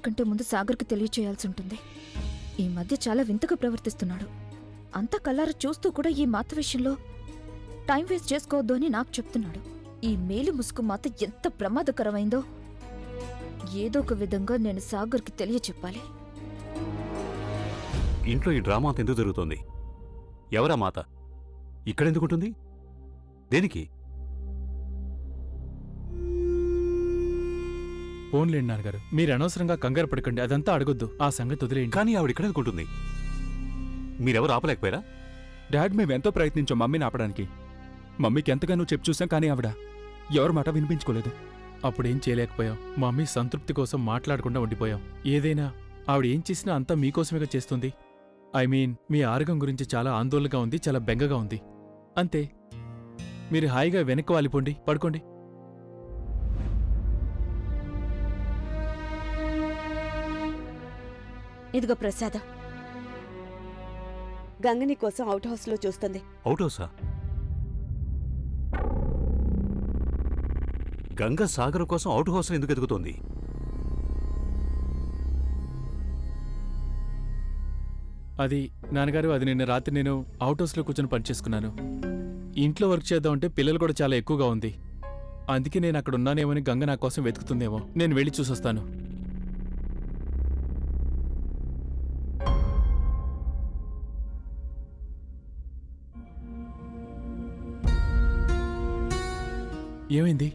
అందరికంటే ముందు సాగర్కి తెలియచేయాల్సి ఉంటుంది. ఈ మధ్య చాలా వింతగా ప్రవర్తిస్తున్నాడు. అంతా కల్లారా చూస్తూ కూడా ఈ మాత విషయంలో టైం వేస్ట్ చేసుకోవద్దు అని నాకు చెప్తున్నాడు. ఈ మేలి ముసుగు మాత ఎంత ప్రమాదకరమైందో ఏదో ఒక విధంగా నేను సాగర్కి తెలియచెప్పాలి. ఇంట్లో ఈ డ్రామా అంత ఎందుకు జరుగుతోంది? ఎవరా మాత? ఇక్కడెందుకుంటుంది? దేనికి? ఫోన్లేండి నాన్నగారు, మీరు అనవసరంగా కంగారు పడకండి. అదంతా అడగొద్దు, ఆ సంగతి వదిలేయండి. కానీ ఆవిడ ఇక్కడెందుకుంటుంది? మీరెవరు ఆపలేకపోయారా? డాడ్, మేమెంతో ప్రయత్నించాం మమ్మీని ఆపడానికి. మమ్మీకి ఎంతగానో చెప్పు చూసాం, కానీ ఆవిడ ఎవరి మాట వినిపించుకోలేదు. అప్పుడేం చేయలేకపోయాం. మమ్మీ సంతృప్తి కోసం మాట్లాడకుండా ఉండిపోయాం. ఏదైనా ఆవిడ ఏం చేసినా అంతా మీకోసమేగా చేస్తుంది. మీ ఆరోగ్యం గురించి చాలా ఆందోళనగా ఉంది, చాలా బెంగగా ఉంది. అంతే. మీరు హాయిగా వెనక్కి వాలిపోండి, పడుకోండి. ఇదిగో ప్రసాద, గంగని కోసం అవుట్ హౌస్ లో చూస్తుంది. అవుట్ హౌసా? గంగ సాగర్ కోసం అవుట్ హౌస్ ఎందుకు ఎదుగుతోంది? అది నాన్నగారు, అది నిన్న రాత్రి నేను అవుట్ హౌస్లో కూర్చొని పనిచేసుకున్నాను. ఇంట్లో వర్క్ చేద్దామంటే పిల్లలు కూడా చాలా ఎక్కువగా ఉంది. అందుకే నేను అక్కడ ఉన్నానేమని గంగ నా కోసం వెతుకుతుందేమో. నేను వెళ్ళి చూసొస్తాను. ఏమైంది?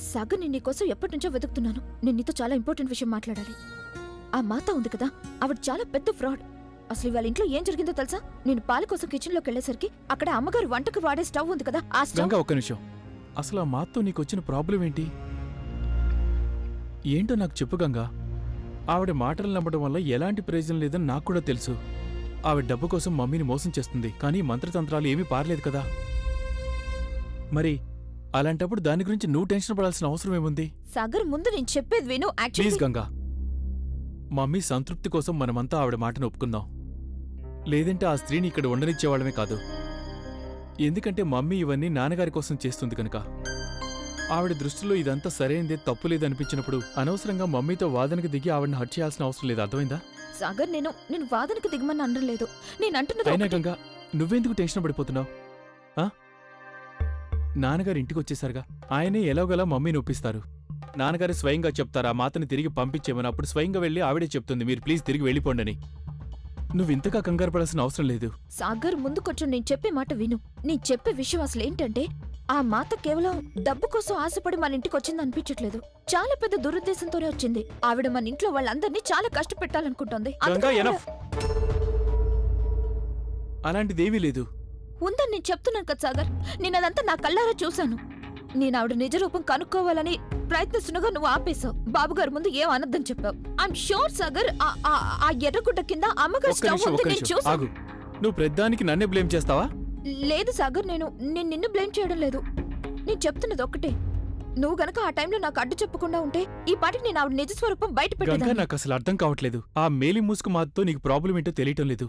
సాగర్, నేను నీకోసం ఎప్పటినుంచో వెతుకుతున్నాను. నేను నీతో చాలా ఇంపార్టెంట్ విషయం మాట్లాడాలి. ఆ మాత ఉంది కదా, ఆవిడ చాలా పెద్ద ఫ్రాడ్. అసలు వాళ్ళ ఇంట్లో ఏం జరిగిందో తెలుసా? నేను పాల కోసం కిచెన్లోకి వెళ్లేసరికి అక్కడ అమ్మగారు వంటకు వాడే స్టవ్ ఉంది కదా, ఆ స్టవ్. గంగా, ఒక్క నిమిషం. అసలు ఆ మాతో నీకొచ్చిన ప్రాబ్లం ఏంటి? ఏంటో నాకు చెప్పు గంగా. ఆవిడ మాటలు నమ్మడం వల్ల ఎలాంటి ప్రయోజనం లేదని నాకు కూడా తెలుసు. ఆవిడ డబ్బు కోసం మమ్మీని మోసం చేస్తుంది, కానీ మంత్రతంత్రాలు ఏమీ పారలేదు కదా. మరి అలాంటప్పుడు దాని గురించి నువ్వు టెన్షన్ పడాల్సిన అవసరం ఏముంది? సాగర్, ముందు నేను చెప్పేది విను. ప్లీజ్ గంగా, మమ్మీ సంతృప్తి కోసం మనమంతా ఆవిడ మాటను ఒప్పుకుందాం. లేదంటే ఆ స్త్రీని ఇక్కడ ఉండనిచ్చేవాళ్ళమే కాదు. ఎందుకంటే మమ్మీ ఇవన్నీ నాన్నగారి కోసం చేస్తుంది కనుక. ఆవిడ దృష్టిలో ఇదంతా సరైనదే, తప్పు లేదనిపించినప్పుడు అనవసరంగా మమ్మీతో వాదనకు దిగి ఆవిడని హట్ చేయాల్సిన అవసరం లేదు. అర్థమైందా? సాగర్, నేను వాదనకు దిగమని అనడం లేదు. నేను అంటున్నది అయినా గంగా, నువ్వెందుకు టెన్షన్ పడిపోతున్నావు? నాన్నగారు ఇంటికొచ్చేసారుగా, ఆయనే ఎలాగోలా మమ్మీని ఒప్పిస్తారు. నాన్నగారు స్వయంగా చెప్తారు ఆ మాతని తిరిగి పంపించేమని. అప్పుడు స్వయంగా వెళ్ళి ఆవిడే చెప్తుంది, మీరు ప్లీజ్ తిరిగి వెళ్ళిపోండని. నువ్వింతగా కంగారు పడాల్సిన అవసరం లేదు. సాగర్, ముందు కొంచెం నేను చెప్పే మాట విను. నేను చెప్పే విషయం అసలు ఏంటంటే, ఆ మాత కేవలం డబ్బు కోసం ఆశపడి మన ఇంటికి వచ్చింది అనిపించట్లేదు. చాలా పెద్ద దురుద్దేశంతోనే వచ్చింది. ఆవిడ మన ఇంట్లో వాళ్ళందరినీ చాలా కష్టపెట్టాలనుకుంటోంది. అలాంటిదేమీ లేదు. ఉందని నేను చెప్తున్నాను కదా సాగర్. నేను అదంతా నా కళ్ళారా చూశాను. నేను ఆవిడ నిజరూపం కనుక్కోవాలని ప్రయత్నిస్తున్నగా నువ్వు ఆపేశావు. బాబుగారు ముందు ఏం అనద్దని చెప్పావు. ఐఎమ్ షూర్ సాగర్, ఆ ఎర్రగుడ్డ కింద అమ్మగారు స్టవ్ ఉంది, నేను చూసాను. నువ్వు ప్రతిదానికి నన్నే బ్లేమ్ చేస్తావా? లేదు సాగర్, నేను నిన్ను బ్లేమ్ చేయడం లేదు. నేను చెప్తున్నది ఒక్కటే, నువ్వు గనక ఆ టైంలో నాకు అడ్డు చెప్పకుండా ఉంటే ఈ పాటికి నేను ఆవిడ నిజ స్వరూపం బయట పెట్టేదాన్ని. నాకు అసలు అర్థం కావట్లేదు. ఆ మేలి మూసుకు మాతో నీకు ప్రాబ్లం ఏంటో తెలియటం లేదు.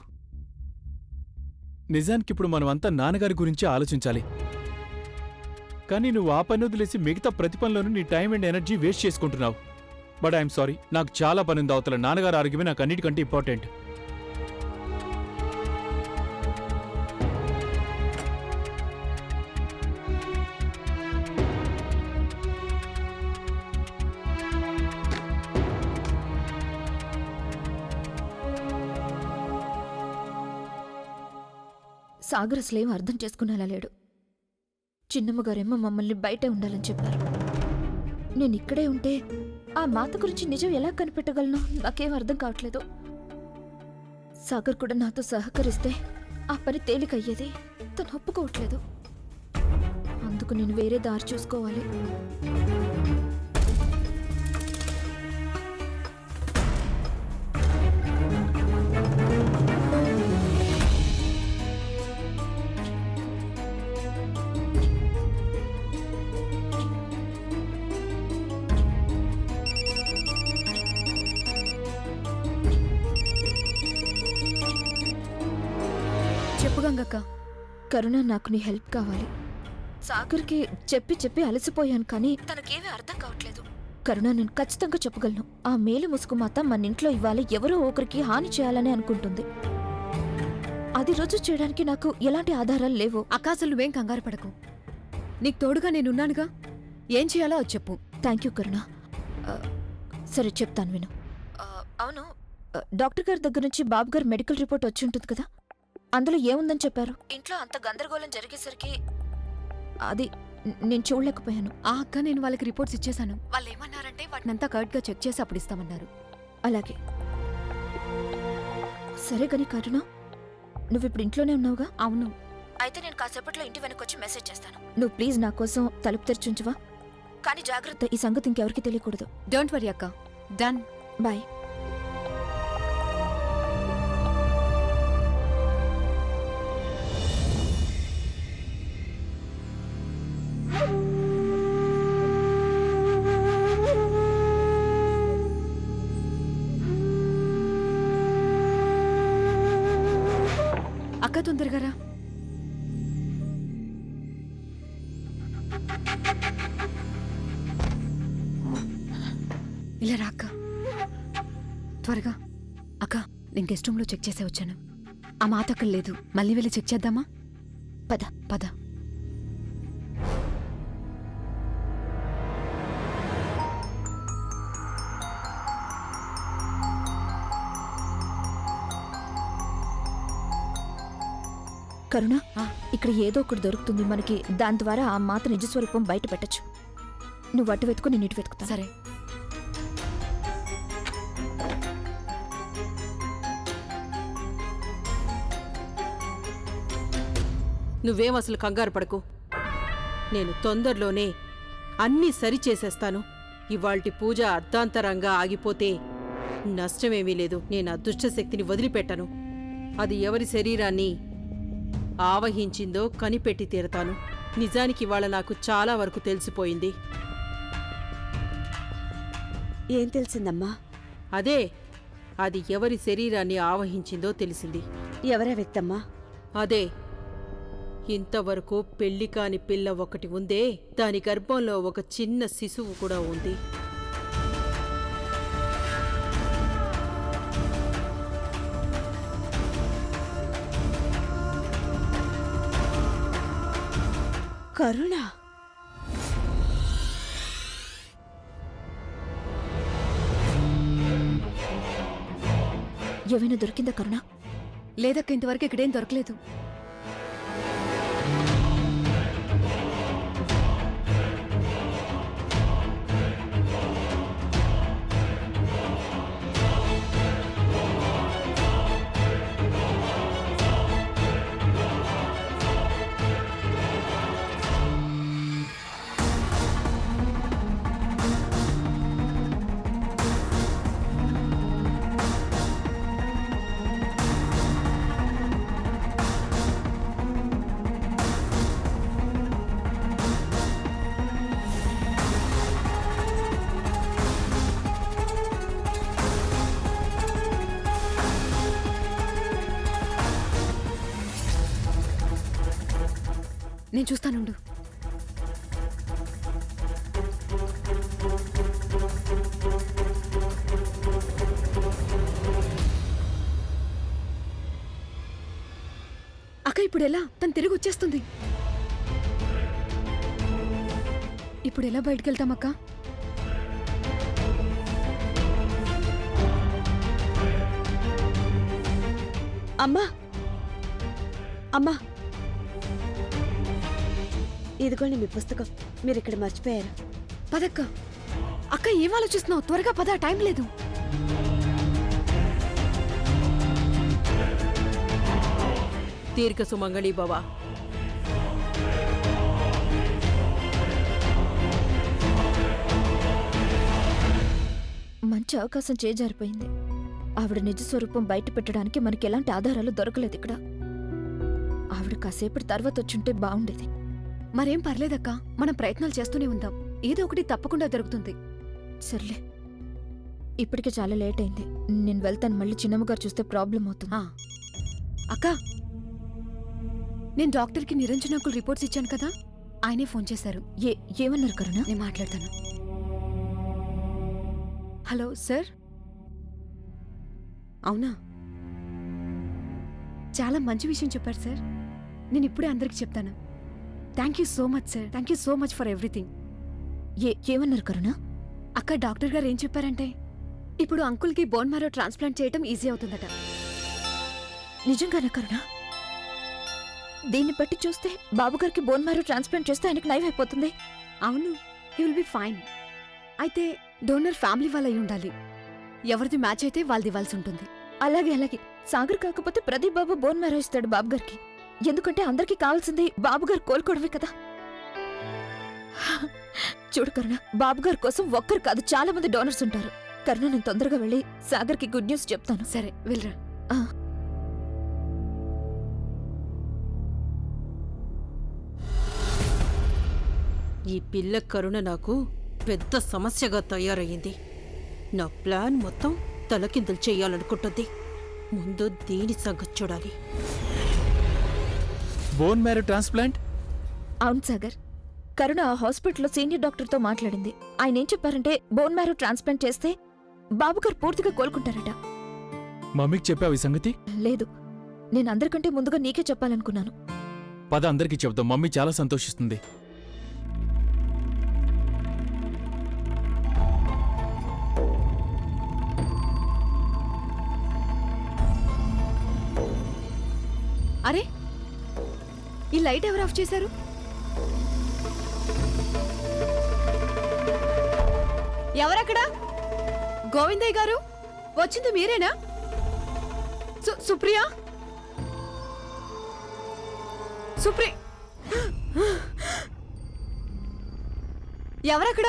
నిజానికిప్పుడు మనమంతా నాన్నగారి గురించి ఆలోచించాలి. కానీ నువ్వు ఆ పని వదిలేసి మిగతా ప్రతి పనిలోనూ నీ టైం అండ్ ఎనర్జీ వేస్ట్ చేసుకుంటున్నావు. బట్ ఐఎమ్ సారీ, నాకు చాలా పని ఉంది. అవతల నాన్నగారి ఆరోగ్యమే నాకు అన్నిటికంటే ఇంపార్టెంట్. సాగర్ అసలేం అర్థం చేసుకునేలా లేడు. చిన్నమ్మగారేమో మమ్మల్ని బయటే ఉండాలని చెప్పారు. నేను ఇక్కడే ఉంటే ఆ మాత గురించి నిజం ఎలా కనిపెట్టగలను నాకేం అర్థం కావట్లేదు. సాగర్ కూడా నాతో సహకరిస్తే ఆ పని తేలికయ్యేది. తను ఒప్పుకోవట్లేదు. అందుకు నేను వేరే దారి చూసుకోవాలి. చెప్పు గంగక్క, కరుణ, నాకు నీ హెల్ప్ కావాలి. సాగర్కి చెప్పి చెప్పి అలసిపోయాను, కానీ తనకేమీ అర్థం కావట్లేదు. కరుణ, నేను ఖచ్చితంగా చెప్పగలను. ఆ మేలు ముసుగు మాత మన ఇంట్లో ఇవ్వాలి ఎవరో ఒకరికి హాని చేయాలని అనుకుంటుంది. అది రుజువు చేయడానికి నాకు ఎలాంటి ఆధారాలు లేవు. అసలు నువ్వేం కంగారు పడకు. నీకు తోడుగా నేనున్నానుగా. ఏం చేయాలో అది చెప్పు. థ్యాంక్ యూ కరుణ. ఆ, సరే చెప్తాను విను. అవును, డాక్టర్ గారి దగ్గర నుంచి బాబు గారు మెడికల్ రిపోర్ట్ వచ్చి ఉంటుంది కదా, అందులో ఏముందని చెప్పారు? ఇంట్లో అంత గందరగోళం జరిగేసరికి అది నేను చూడలేకపోయాను. నేను వాళ్ళకి రిపోర్ట్స్ ఇచ్చేశాను. వాళ్ళు ఏమన్నారంటే వాటినంతా కరెక్ట్గా చెక్ చేసి అప్పుడు ఇస్తామన్నారు. అలాగే. సరే గని కరుణ, నువ్విప్పుడు ఇంట్లోనే ఉన్నావుగా? అవును. అయితే నేను కాసేపట్లో ఇంటి వెనకొచ్చి మెసేజ్ చేస్తాను. నువ్వు ప్లీజ్ నా కోసం తలుపు తెరిచుంచువా? కానీ జాగ్రత్త, ఈ సంగతి ఇంకెవరికి తెలియకూడదు. డోంట్ వరీ అక్క. డన్. బాయ్. అక్క తొందరగా రా. ఇలా రా అక్క, త్వరగా. అక్క, నేను గెస్ట్ రూమ్లో చెక్ చేసే వచ్చాను. ఆ మాత అక్కడ లేదు. మళ్ళీ వెళ్ళి చెక్ చేద్దామా? పద. పద. కరుణ, ఇక్కడ ఏదో ఒకటి దొరుకుతుంది మనకి. దాని ద్వారా ఆ మాత నిజస్వరూపం బయట పెట్టచ్చు. నువ్వు అటు వెతుకు, నేను ఇటు వెతుకుతా. సరే. నువ్వేం అసలు కంగారు పడకు. నేను తొందరలోనే అన్నీ సరిచేసేస్తాను. ఇవాల్టి పూజ అర్ధాంతరంగా ఆగిపోతే నష్టమేమీ లేదు. నేను ఆ దుష్టశక్తిని వదిలిపెట్టను. అది ఎవరి శరీరాన్ని ఆవహించిందో కనిపెట్టి తీరతాను. నిజానికి ఇవాళ నాకు చాలా వరకు తెలిసిపోయింది. ఏం తెలిసిందమ్మా? అదే, అది ఎవరి శరీరాన్ని ఆవహించిందో తెలిసింది. ఎవరా వ్యక్తమ్మా? అదే, ఇంతవరకు పెళ్లి కాని పిల్ల ఒకటి ఉందే, దాని గర్భంలో ఒక చిన్న శిశువు కూడా ఉంది. కరుణ? ఏమైనా దొరికిందా కరుణ? లేదక్క, ఇంతవరకు ఇక్కడేం దొరకలేదు. నేను చూస్తానుండు. అక్క, ఇప్పుడు ఎలా? తను తిరిగి వచ్చేస్తుంది. ఇప్పుడు ఎలా బయటకెళ్తామక్క? అమ్మా, అమ్మా, ఇదిగోండి మీ పుస్తకం. మీరు ఇక్కడ మర్చిపోయారు. పదక్క. అక్క, ఏం ఆలోచిస్తున్నావు? త్వరగా పద, టైం లేదు. దీర్ఘ సుమంగళి భవ. మంచి అవకాశం చేజారిపోయింది. ఆవిడ నిజ స్వరూపం బయట పెట్టడానికి మనకి ఎలాంటి ఆధారాలు దొరకలేదు ఇక్కడ. ఆవిడ కాసేపటి తర్వాత వచ్చుంటే బాగుండేది. మరేం పర్లేదక్క, మనం ప్రయత్నాలు చేస్తూనే ఉందాం. ఏదో ఒకటి తప్పకుండా దొరుకుతుంది. సర్లే, ఇప్పటికే చాలా లేట్ అయింది. నేను వెళ్తాను. మళ్ళీ చిన్నమ్మగారు చూస్తే ప్రాబ్లం అవుతుంది. అక్క, నేను డాక్టర్కి నిరంజనాకులు రిపోర్ట్స్ ఇచ్చాను కదా, ఆయనే ఫోన్ చేశారు. ఏమన్నారు కరుణ? నేను మాట్లాడతాను. Hello sir. అవునా, చాలా మంచి విషయం చెప్పారు సార్. నేను ఇప్పుడే అందరికి చెప్తాను. Thank you so much sir. Thank you so much for everything. ఏమన్నారు కరుణ? అక్క డాక్టర్ గారు ఏం చెప్పారంటే ఇప్పుడు అంకుల్కి బోన్ మ్యారో ట్రాన్స్ప్లాంట్ చేయటం ఈజీ అవుతుందట. నిజంగానా కరుణ? దీన్ని బట్టి చూస్తే బాబుగారికి బోన్ మ్యారో ట్రాన్స్ప్లాంట్ చేస్తే ఆయనకు నయం అయిపోతుంది. అవును, హీ విల్ బి ఫైన్. అయితే డోనర్ ఫ్యామిలీ వాళ్ళ అయి ఉండాలి. ఎవరిది మ్యాచ్ అయితే వాళ్ళది ఇవ్వాల్సి ఉంటుంది. అలాగే అలాగే. సాగర్ కాకపోతే ప్రదీప్ బాబు బోన్ మ్యారో ఇస్తాడు బాబుగారికి. ఎందుకంటే అందరికీ కావాల్సింది బాబుగారు కోలుకోవడమే కదా. చూడు కరుణ, బాబుగారి కోసం ఒక్కరు కాదు చాలా మంది డోనర్స్ ఉంటారు. కరుణ, నేను తొందరగా వెళ్ళి సాగర్కి గుడ్ న్యూస్ చెప్తాను. సరే వెళ్ళరా. ఈ పిల్ల కరుణ నాకు పెద్ద సమస్యగా తయారయ్యింది. నా ప్లాన్ మొత్తం తలకిందులు చెయ్యాలనుకుంటుంది. ముందు దీని సంగతి చూడాలి. Bone marrow transplant? అవును సాగర్, కరుణ ఆ హాస్పిటల్లో సీనియర్ డాక్టర్తో మాట్లాడింది. ఆయన ఏం చెప్పారంటే బోన్ మ్యారో ట్రాన్స్ప్లాంట్ చేస్తే బాబుగారు పూర్తిగా కోలుకుంటారట. మమ్మీకి చెప్పావు ఈ సంగతి? లేదు, నేను అందరికంటే ముందుగా నీకే చెప్పాలనుకున్నాను. పద అందరికీ చెప్దాం, మమ్మీ చాలా సంతోషిస్తుంది. అరే, ఈ లైట్ ఎవరు ఆఫ్ చేశారు? ఎవరక్కడ? గోవిందయ్య గారు, వచ్చింది మీరేనా? సుప్రియ, ఎవరక్కడ?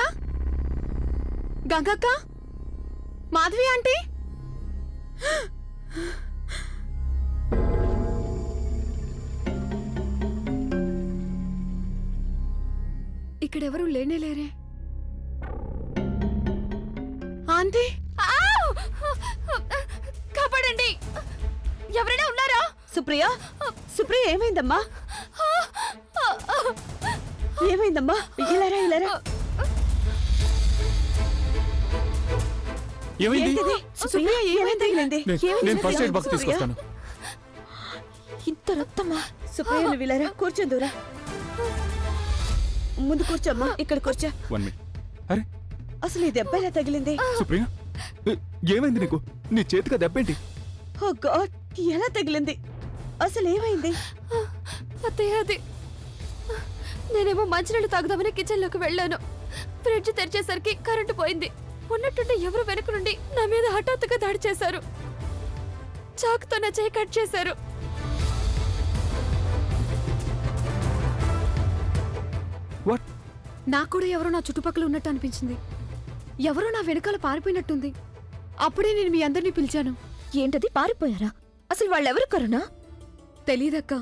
గంగక్క, మాధవి ఆంటీ. ఇక్కడెవరూ లేనేలేరే. ఆంటీ, కాపాడండి, ఎవరైనా ఉన్నారా? సుప్రియ, సుప్రియ ఏమైందమ్మా? ఏమైందమ్మా? ఇలారా ఇలారా. ఏమైంది? ఏంటిది? సుప్రియ ఏమైంది తగిలింది? నేను ఫస్ట్ ఎయిడ్ బాక్స్ తీసుకొస్తాను. ఇంత రక్తమా? సుప్రియ నువ్వు ఇలారా, కూర్చోందురా. ముందు కూర్చోమ్మా, ఇక్కడ కూర్చో. 1 minute. అరే అసలు ఈ దెబ్బ ఎలా తగిలింది? సుప్రియ, ఏమైంది నీకు? నీ చేతికి దెబ్బేంటి? ఓ గాడ్, ఎలా తగిలింది? అసలు ఏమైంది? అత్తయ్య, అది నేనేమో మంచినీళ్ళు తాగుదామని కిచెన్లోకి వెళ్ళాను. ఫ్రిడ్జ్ తెరిచేసరికి కరెంటు పోయింది. ఉన్నట్టుండి ఎవరు వెనక నుండి నా మీద హఠాత్తుగా దాడి చేశారు. చాకుతో నా చేయి కట్ చేశారు. వాట్? నాకు కూడా ఎవరో నా చుట్టుపక్కల ఉన్నట్టు అనిపించింది. ఎవరో నా వెనకాల పారిపోయినట్టుంది. అప్పుడే నేను మీ అందరినీ పిలిచాను. ఏంటది, పారిపోయారా? అసలు వాళ్ళెవరు కరుణ? తెలీదక్క,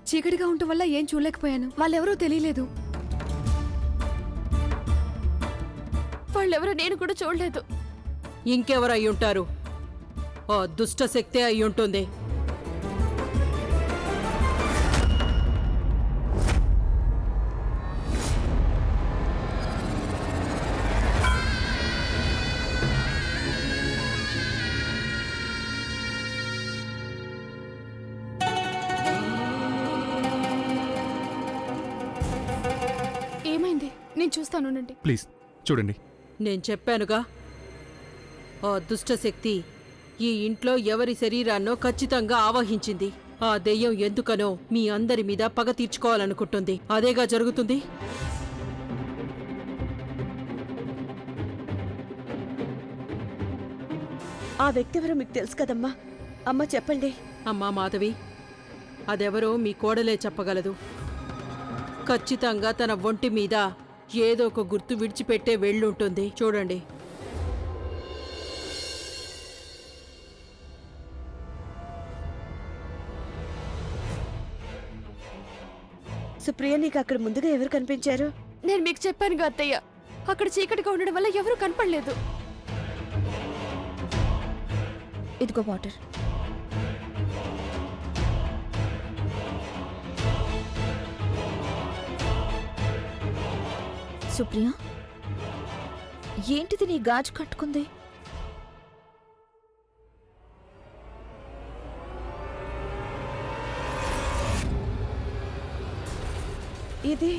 చీకటిగా ఉండటం వల్ల ఏం చూడలేకపోయాను. వాళ్ళెవరో తెలియలేదు. వాళ్ళెవరో నేను కూడా చూడలేదు. ఇంకెవరు అయ్యుంటారు? ఓ దుష్ట శక్తే అయ్యుంటుంది. ఏమైంది? నేను చూస్తానుండండి. ప్లీజ్ చూడండి. నేను చెప్పానుగా, ఆ దుష్టశక్తి ఈ ఇంట్లో ఎవరి శరీరాన్నో ఖచ్చితంగా ఆవహించింది. ఆ దెయ్యం ఎందుకనో మీ అందరి మీద పగ తీర్చుకోవాలనుకుంటుంది. అదేగా జరుగుతుంది. ఆ వ్యక్తి ఎవరో మీకు తెలుసు కదమ్మా. అమ్మ చెప్పండి. అమ్మా మాధవి, అదెవరో మీ కోడలే చెప్పగలదు. ఖచ్చితంగా తన ఒంటి మీద ఏదో ఒక గుర్తు విడిచిపెట్టే వెళ్ళుంటుంది. చూడండి. సుప్రియ, నీకు అక్కడ ముందుగా ఎవరు కనిపించారు? నేను మీకు చెప్పానుగా అత్తయ్య, అక్కడ చీకటిగా ఉండడం వల్ల ఎవరూ కనపడలేదు. ఇదిగో వాటర్. సుప్రియ, ఏంటిది నీ గాజు కట్టుకుంది? ఇది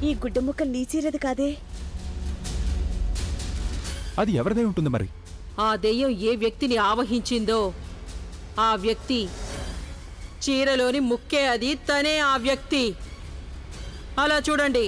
ఈ గుడ్డ ముక్క నీ చీరది కాదే. అది ఎవరిదై ఉంటుంది మరి? ఆ దెయ్యం ఏ వ్యక్తిని ఆవహించిందో ఆ వ్యక్తి చీరలోని ముక్కే అది, తనే ఆ వ్యక్తి. అలా చూడండి.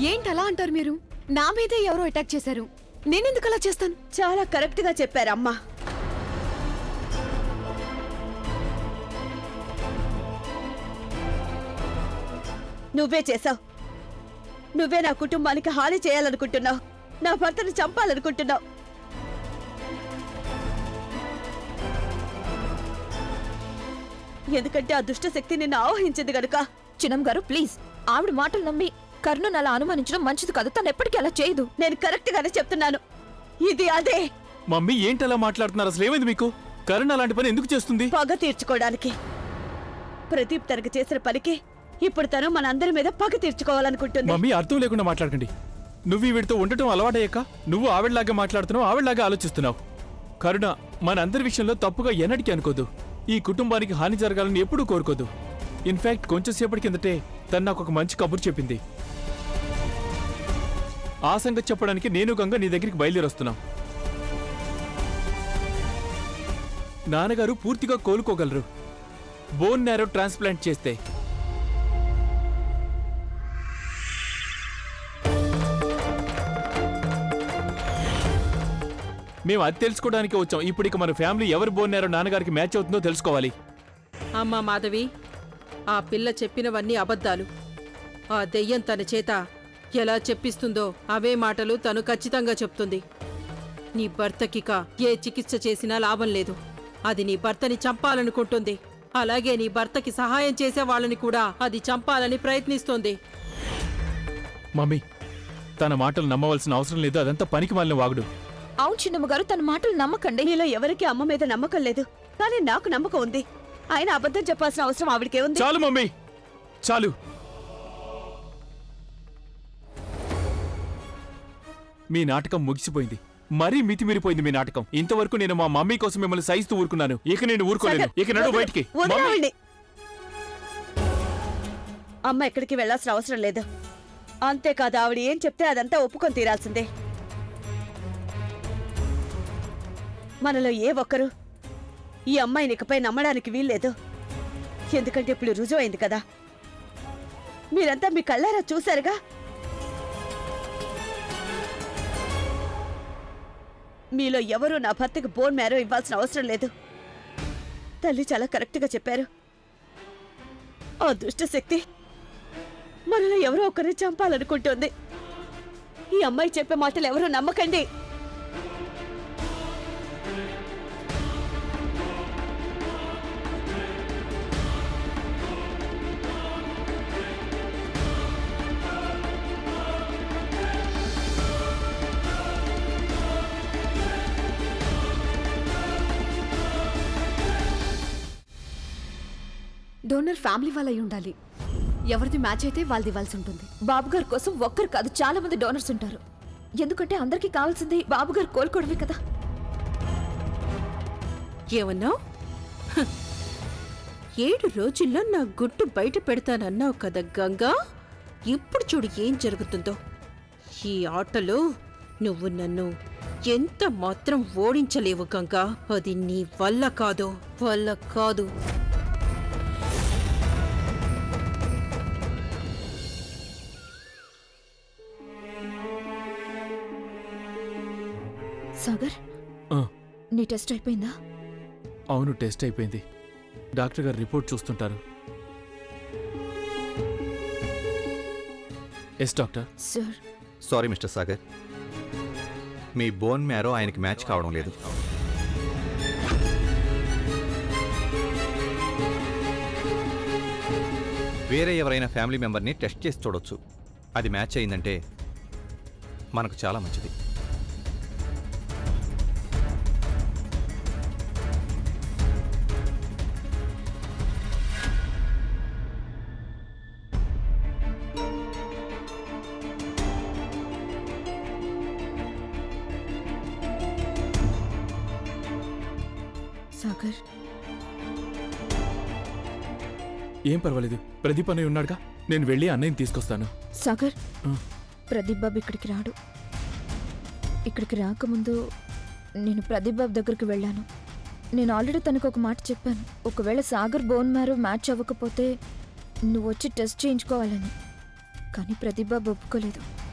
ఏంటలా అంటారు మీరు? నా మీదే ఎవరో అటాక్ చేశారు, నేనెందుకు అలా చేస్తాను? చాలా కరెక్ట్ గా చెప్పారమ్మా. నువ్వే చేశావు. నువ్వే నా కుటుంబానికి హాని చేయాలనుకుంటున్నావు. నా భర్తను చంపాలనుకుంటున్నావు. ఎందుకంటే ఆ దుష్ట శక్తి నిన్ను ఆవహించింది గనుక. చిన్నమ్మ గారు ప్లీజ్, ఆవిడ మాటలు నమ్మి కరుణను అలా అనుమానించడం మంచిది కాదు. తను ఎప్పటికీ అలా చేయదు. నేను కరెక్ట్ గానే చెప్తున్నాను. ఇది అదే మమ్మీ ఏంటలా మాట్లాడుతున్నారు? అసలు ఏమైంది మీకు? కరుణ అలాంటి పని ఎందుకు చేస్తుంది? పగ తీర్చుకోవడానికి. ప్రదీప్ తనకు చేసిన పనికి ఇప్పుడు తను మన అందరి మీద పగ తీర్చుకోవాలనుకుంటుంది. మమ్మీ అర్థం లేకుండా మాట్లాడకండి. నువ్వు వీడితో ఉండటం అలవాటయ్యాక నువ్వు ఆవిడలాగా మాట్లాడుతున్నావు, ఆవిడలాగా ఆలోచిస్తున్నావు. కరుణ మన అందరి విషయంలో తప్పుగా ఎన్నటికీ అనుకోదు. ఈ కుటుంబానికి హాని జరగాలని ఎప్పుడూ కోరుకోదు. ఇన్ఫాక్ట్ కొంచెం సేపటి కిందటే తను నాకు ఒక మంచి కబురు చెప్పింది. ఆ సంగతి చెప్పడానికి నేను గంగ నీ దగ్గరికి బయలుదేరొస్తున్నాం. నాన్నగారు పూర్తిగా కోలుకోగలరు బోన్ నారో ట్రాన్స్ప్లాంట్ చేస్తే. మేము అది తెలుసుకోవడానికి వచ్చాం. ఇప్పుడు ఇక మన ఫ్యామిలీ ఎవరు బోన్ నారో నాన్నగారికి మ్యాచ్ అవుతుందో తెలుసుకోవాలి. అమ్మా మాధవి, ఆ పిల్ల చెప్పినవన్నీ అబద్ధాలు. ఆ దెయ్యం తన చేత ఎలా చెప్పిస్తుందో అవే మాటలు తను ఖచ్చితంగా చెప్తుంది. నీ భర్తకిక ఏ చికిత్స చేసినా లాభం లేదు. అది నీ భర్తని చంపాలనుకుంటుంది. అలాగే నీ భర్తకి సహాయం చేసే వాళ్ళని కూడా అది చంపాలని ప్రయత్నిస్తోంది. మమ్మీ తన మాటలు నమ్మవలసిన అవసరం లేదు. అదంతా పనికి మాలిన వాగుడు. అవును చిన్నమ్మ గారు, తన మాటలు నమ్మకండి. మీలో ఎవరికి అమ్మ మీద నమ్మకం లేదు, కానీ నాకు నమ్మకం ఉంది. ఆయన అబద్ధం చెప్పాల్సిన అవసరం ఆవిడకే ఉంది. చాలు మమ్మీ, చాలు. మీ నాటకం ముగిసిపోయింది. మరీ మితిమీరిపోయింది మీ నాటకం. ఇంతవరకు నేను మా మమ్మీ కోసం మిమ్మల్ని సహిస్తూ ఊరుకున్నాను. ఇక నేను ఊరుకోలేను. ఇక నడు బయటికి. వదిలేయ్ మమ్మీ! ఆవిడ్ని. అమ్మ ఎక్కడికి వెళ్లాల్సిన అవసరం లేదు. అంతేకాదు, ఆవిడ ఏం చెప్తే అదంతా ఒప్పుకొని తీరాల్సిందే. మనలో ఏ ఒక్కరు ఈ అమ్మాయిని ఇకపై నమ్మడానికి వీల్లేదు. ఎందుకంటే ఇప్పుడు రుజువైంది కదా. మీరంతా మీ కళ్ళారా చూశారుగా. మీలో ఎవరూ నా భర్తకు బోన్ మ్యారో ఇవ్వాల్సిన అవసరం లేదు. తల్లి చాలా కరెక్ట్గా చెప్పారు. ఆ దుష్ట శక్తి మనలో ఎవరో ఒకరిని చంపాలనుకుంటోంది. ఈ అమ్మాయి చెప్పే మాటలు ఎవరూ నమ్మకండి. డోనర్ ఫ్యామిలీ వాళ్ళ అయి ఉండాలి. ఎవరిది మ్యాచ్ అయితే వాళ్ళది ఇవ్వాల్సి ఉంటుంది. బాబుగారి కోసం ఒక్కరు కాదు, చాలా మంది డోనర్స్ ఉంటారు. ఎందుకంటే అందరికీ కావాల్సింది బాబుగారు కోలుకోవడమే కదా. ఏమన్నావు? 7 రోజుల్లో నా గుట్టు బయట పెడతానన్నావు కదా గంగా. ఇప్పుడు చూడు ఏం జరుగుతుందో. ఈ ఆటలో నువ్వు నన్ను ఎంత మాత్రం ఓడించలేవు గంగా. అది నీ వల్ల కాదు. సాగర్, ఆ, నీ టెస్ట్ అయిపోయిందా? అవును, టెస్ట్ అయిపోయింది. డాక్టర్ గారు రిపోర్ట్ చూస్తుంటారు. Yes doctor. Sir, sorry mister Sagar, మీ బోన్ మ్యారో ఆయనకి మ్యాచ్ కావడం లేదు. వేరే ఎవరైనా ఫ్యామిలీ మెంబర్ని టెస్ట్ చేసి చూడొచ్చు. అది మ్యాచ్ అయిందంటే మనకు చాలా మంచిది. సాగర్, ఏం పర్వాలేదు, ప్రదీప్ అన్నయ్య ఉన్నాడుగా, నేను వెళ్ళి అన్నయ్యని తీసుకొస్తాను. సాగర్, ఆ. ప్రదీప్ బాబు ఇక్కడికి రాడు. ఇక్కడికి రాకముందు నేను ప్రదీప్ బాబు దగ్గరికి వెళ్ళాను. నేను ఆల్రెడీ తనకు ఒక మాట చెప్పాను, ఒకవేళ సాగర్ బోన్ మ్యారో మ్యాచ్ అవ్వకపోతే నువ్వు వచ్చి టెస్ట్ చేయించుకోవాలని. కానీ ప్రదీప్ బాబు ఒప్పుకోలేదు.